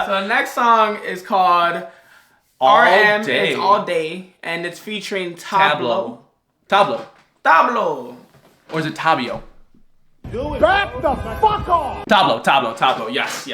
So the next song is called All RM. Day. It's All Day, and it's featuring Tablo. Tablo. Tablo. Or is it Tabio? Back the fuck off! Tablo. Yes.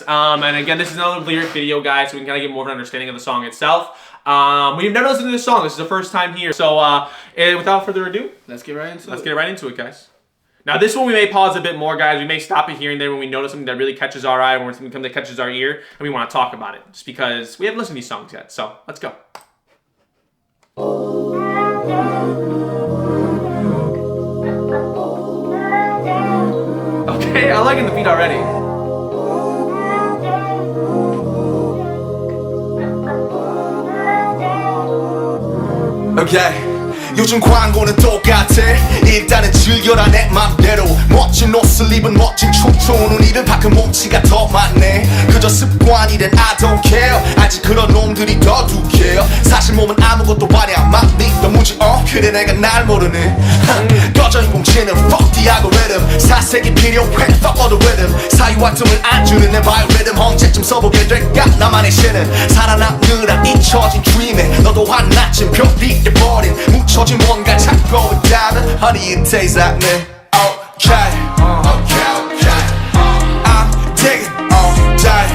And again, this is another lyric video, guys, so we can kind of get more of an understanding of the song itself. We've never listened to this song. This is the first time here. So, without further ado, Let's get right into it. let's get right into it, guys. Now, this one we may pause a bit more, guys. We may stop it here and there when we notice something that really catches our eye, or something that catches our ear, and we want to talk about it, just because we haven't listened to these songs yet. So, let's go. Okay, I'm liking the beat already. Okay. 요즘 광고는 똑같아. 일단은 즐겨라 내 맘대로. 멋진 옷을 입은 멋진 춤추는 우리를 밖은 몸치가 더 많네. 그저 습관이된 I don't care. 아직 그런 놈들이 더 두께요. 사실 몸은 아무것도 아니야. 맘이 너무지 그래 내가 날 모르네. 꺼져인 공치는 fuck the algorithm. 사색이 필요해 fuck all the rhythm. 사유와 틈을 안 주는 내 biorhythm. 언제쯤 써보게 될까 나만의 신은. 살아남느라 잊혀진 dream에 너도 한낱쯤 별이 돼버린 묻혀 뭔가 찾고 있다면 Honey it tastes like me Okay I'm digging all day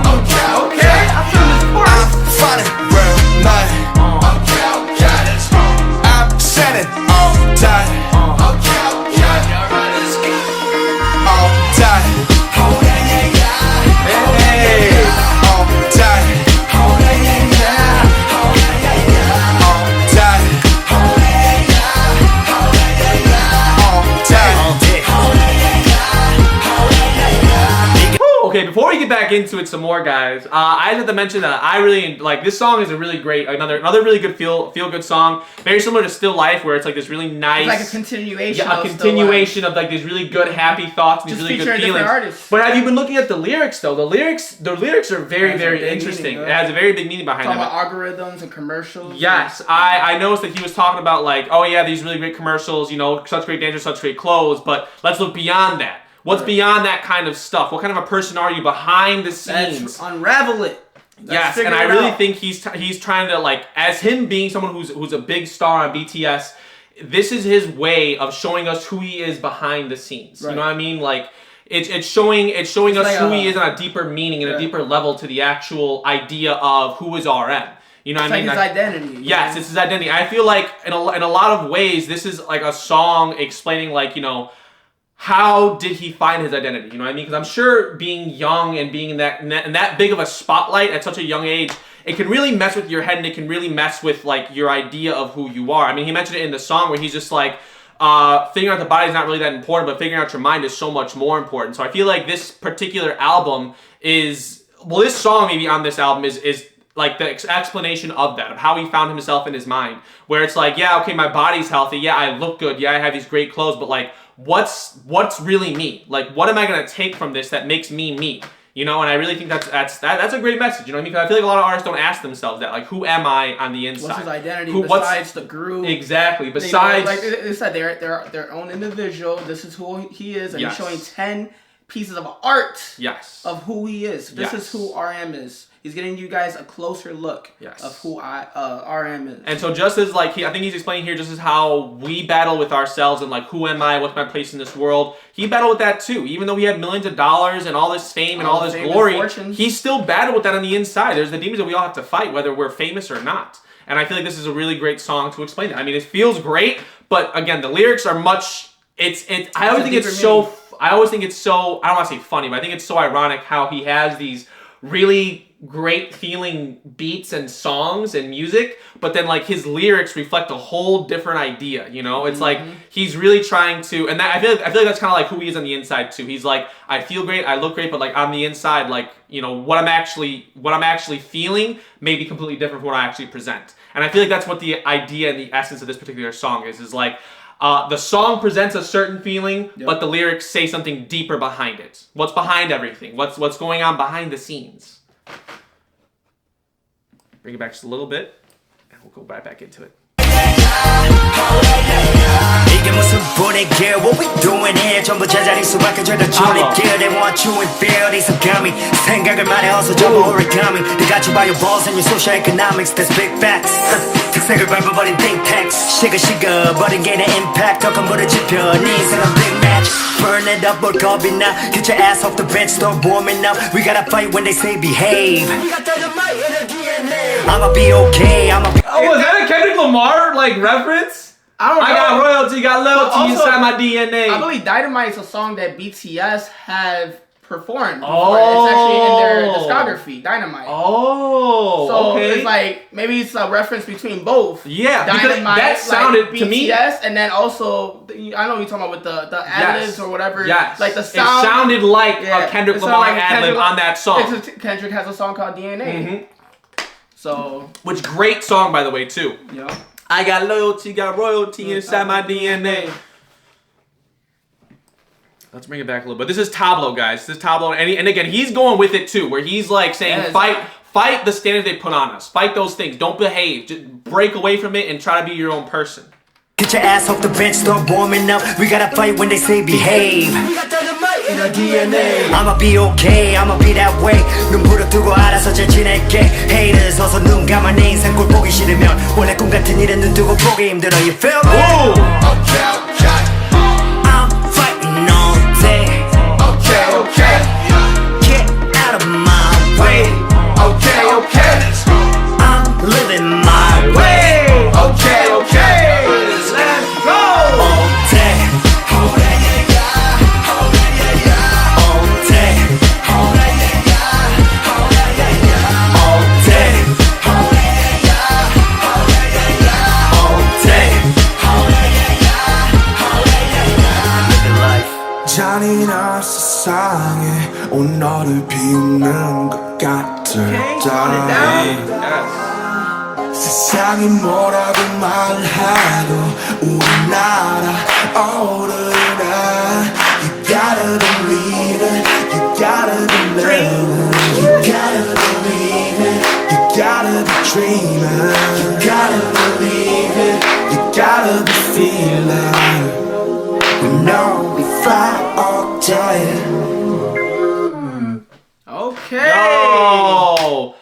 Okay I'm finding real night I'm sending all day All day Okay, before we get back into it some more, guys, I just have to mention that I really like this song. Is a really great, another really good feel good song. Very similar to Still Life, where it's like this really nice, It's like a continuation. yeah, a continuation of like these really good happy thoughts and these really good feelings. Artists. But have you been looking at the lyrics though? The lyrics are very interesting. Meaning, it has a very big meaning behind talking them. about algorithms and commercials. Yes, I noticed that he was talking about like, oh yeah, these really great commercials, you know, such great dancers, such great clothes. But let's look beyond that. What's beyond that kind of stuff? What kind of a person are you behind the scenes? Let's unravel it. Yes, and I really think he's trying to, like, as him being someone who's a big star on BTS, this is his way of showing us who he is behind the scenes. Right. You know what I mean? Like it's showing us like who he is on a deeper meaning and a deeper level to the actual idea of who is RM. You know what I mean? Like his identity. Yes, it's his identity. I feel like in a lot of ways this is like a song explaining, like, you know, how did he find his identity? You know what I mean? Because I'm sure being young and being in that big of a spotlight at such a young age, it can really mess with your head and it can really mess with like your idea of who you are. I mean, he mentioned it in the song where he's just like, figuring out the body is not really that important, but figuring out your mind is so much more important. So I feel like this particular album is, well, this song maybe on this album is like the explanation of that, of how he found himself in his mind. Where it's like, yeah, okay, my body's healthy. Yeah, I look good. Yeah, I have these great clothes, but like, what's really me? Like, what am I gonna take from this that makes me me? You know, and I really think that's a great message. You know what I mean? Because I feel like a lot of artists don't ask themselves that, like, who am I on the inside? What's his identity besides the groove? Exactly. Besides, like they said, they're their own individual. This is who he is, and he's showing 10 pieces of art. Yes. Of who he is. This is who RM is. He's getting you guys a closer look of who RM is. And so just as like I think he's explaining here just as how we battle with ourselves and like, who am I? What's my place in this world? He battled with that too. Even though he had millions of dollars and all this fame and all this glory, he still battled with that on the inside. There's the demons that we all have to fight, whether we're famous or not. And I feel like this is a really great song to explain that. I mean, it feels great, but again, the lyrics are much. I always think it's so. I don't want to say funny, but I think it's so ironic how he has these really great feeling beats and songs and music, but then like his lyrics reflect a whole different idea. You know, it's like he's really trying to, and that I feel like that's kind of like who he is on the inside too. He's like, I feel great, I look great, but like on the inside, like, you know, what I'm actually feeling may be completely different from what I actually present. And I feel like that's what the idea and the essence of this particular song is like. The song presents a certain feeling, but the lyrics say something deeper behind it. What's behind everything? What's going on behind the scenes? Bring it back just a little bit, and we'll go right back into it. 이게 무슨 분위기야 What we doing here 전부 제자리 수밖에 죄다 줄이길 They want you in fear 이 성감이 생각을 말해서 전부 origami They got you by your balls and your social economics That's big facts 특색을 밟아버린 think tanks 식어버린 개인의 impact 더 큰 불을 지펴 네 인생은 big match Burn it up 뭘 겁이 나 Get your ass off the bench start warming up We gotta fight when they say behave I'ma be okay I'ma be Oh, was that a Kendrick Lamar like reference? I don't know. I got royalty, got loyalty inside my DNA. I believe Dynamite is a song that BTS have performed before. It's actually in their discography, Dynamite. Oh, so okay. it's like maybe it's a reference between both. Yeah, Dynamite, that sounded like to me. BTS, and then also I know you're talking about with the ad-libs or whatever. Yes, like the sound. It sounded like a Kendrick Lamar ad-lib on that song. Kendrick has a song called DNA. Mm-hmm. So, which great song by the way too. Yeah. I got loyalty, got royalty inside my DNA. Let's bring it back a little bit. This is Tablo, guys. This is Tablo, and again, he's going with it too, where he's like saying, fight the standard they put on us. Fight those things. Don't behave. Just break away from it and try to be your own person. Get your ass off the bench, start warming up. We gotta fight when they say behave. In our DNA. I'ma be okay, I'ma be that way. 눈 부릅뜨고 알아서 잘 지낼게. Haters 어서 눈 감아 내 인생 꼴 보기 싫으면 원래 꿈 같은 일은 눈 뜨고 보기 힘들어. You feel me? Okay. I'm fighting all day. Okay. Get out of my way. Okay. I'm living my way. Okay. Let's go. All day. 잔인한 세상에 온 너를 비우는 것 같을 때 세상이 뭐라고 말해도 우리나라 어른아 You gotta believe it You gotta believe it You gotta believe it You gotta be dreaming You gotta believe it You gotta be feeling We know we fly all day. Okay. Yo.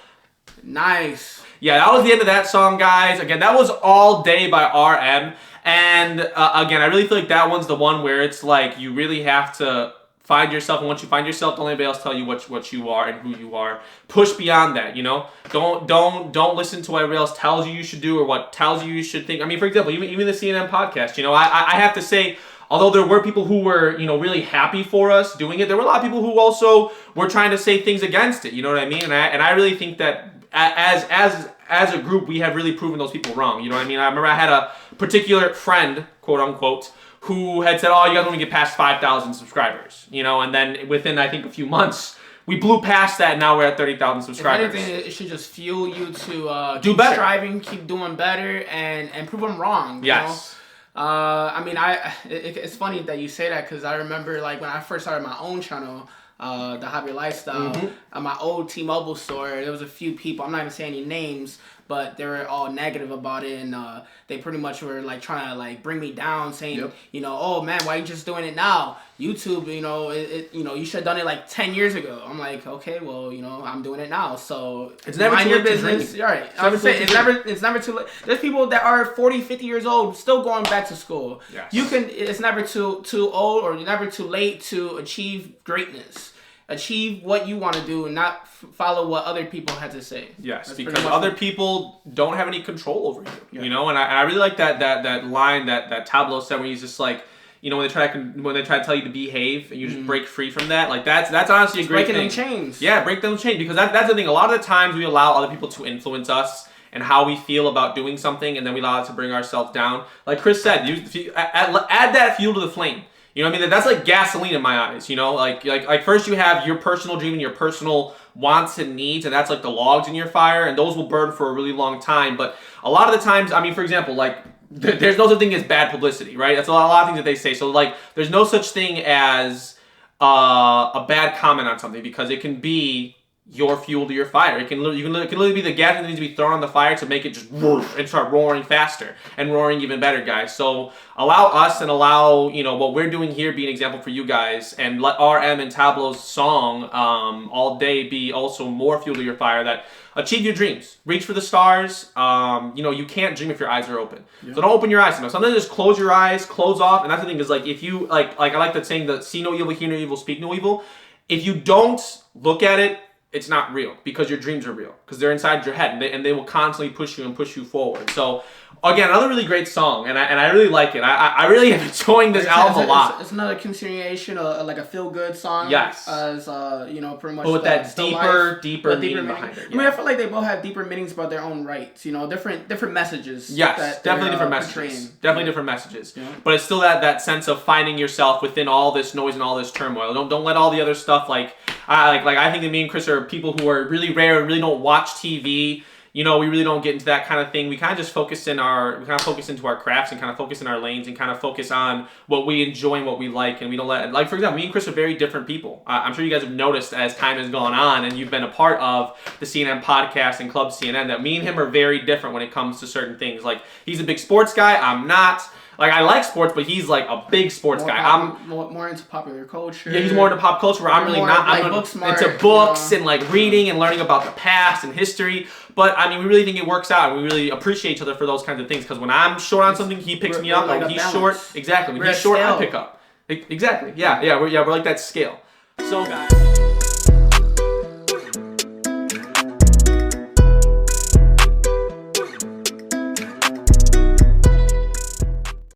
Nice. Yeah, that was the end of that song, guys. Again, that was All Day by RM. And again, I really feel like that one's the one where it's like you really have to find yourself, and once you find yourself, don't let anybody else tell you what you are and who you are. Push beyond that, you know. Don't listen to what everybody else tells you should do or what tells you should think. I mean, for example, even the CNN podcast, you know, I have to say, although there were people who were, you know, really happy for us doing it, there were a lot of people who also were trying to say things against it. You know what I mean? And I really think that as a group, we have really proven those people wrong. You know what I mean? I remember I had a particular friend, quote unquote, who had said, "Oh, you guys want to get past 5,000 subscribers," you know, and then within I think a few months, we blew past that. And now we're at 30,000 subscribers. If anything, it should just fuel you to do keep better, striving, keep doing better, and prove them wrong. You know? I mean, it's funny that you say that because I remember like when I first started my own channel, the Hobby Lifestyle, at my old T-Mobile store, there was a few people, I'm not even saying any names, but they were all negative about it, and they pretty much were like trying to like bring me down, saying, you know, oh man, why are you just doing it now? YouTube, you know, you know, you should have done it like 10 years ago. I'm like, okay, well, you know, I'm doing it now, so it's never mind too your late business. to You're right. I would say it's never too late. There's people that are 40, 50 years old still going back to school. Yes. It's never too old or never too late to achieve greatness. Achieve what you want to do and not follow what other people had to say. Yes, That's because other people don't have any control over you. You know, and I really like that line that Tablo said where he's just like, you know, when they try to tell you to behave and you just break free from that, like that's honestly a great thing. Breaking them chains. Yeah, break them chains, because that's the thing. A lot of the times we allow other people to influence us and how we feel about doing something, and then we allow it to bring ourselves down. Like Chris said, add that fuel to the flame. You know what I mean? That's like gasoline in my eyes, you know? Like first you have your personal dream and your personal wants and needs, and that's like the logs in your fire, and those will burn for a really long time. But a lot of the times, I mean, for example, like, there's no such thing as bad publicity, right? That's a lot of things that they say. So, like, there's no such thing as a bad comment on something, because it can be your fuel to your fire. It can literally be the gas that needs to be thrown on the fire to make it just and start roaring faster and roaring even better, guys. So allow us and allow, you know, what we're doing here be an example for you guys, and let RM and Tablo's song All Day be also more fuel to your fire that achieve your dreams. Reach for the stars. You know, you can't dream if your eyes are open. Yeah. So don't open your eyes. Sometimes just close your eyes, close off. And that's the thing is, like, if you, like I like that saying that see no evil, hear no evil, speak no evil. If you don't look at it, it's not real, because your dreams are real, because they're inside your head, and they will constantly push you and push you forward. So again, another really great song, and I really like it. I really am enjoying this album a lot. It's another continuation of like a feel good song. Yes. As you know, pretty much. But with that deeper meaning behind it. Yeah. I mean, I feel like they both have deeper meanings about their own rights. You know, different messages. Yes, definitely different messages. Definitely different messages. Yeah. But it's still that sense of finding yourself within all this noise and all this turmoil. Don't let all the other stuff like I think that me and Chris are people who are really rare and really don't watch TV. You know, we really don't get into that kind of thing. We kind of just focus into our crafts and kind of focus in our lanes and kind of focus on what we enjoy and what we like, and we don't let, like, for example, me and Chris are very different people. I'm sure you guys have noticed as time has gone on and you've been a part of the CNN podcast and Club CNN that me and him are very different when it comes to certain things. Like, he's a big sports guy. I'm not. Like, I like sports, but he's like a big sports guy. I'm more into popular culture. Yeah, he's more into pop culture. Where I'm really not. I'm into books and like reading and learning about the past and history. But I mean, we really think it works out, and we really appreciate each other for those kinds of things. Because when I'm short on something, he picks me up. Like when he's short, exactly. When he's short, I pick up. Exactly. Yeah. We're like that scale. So, guys.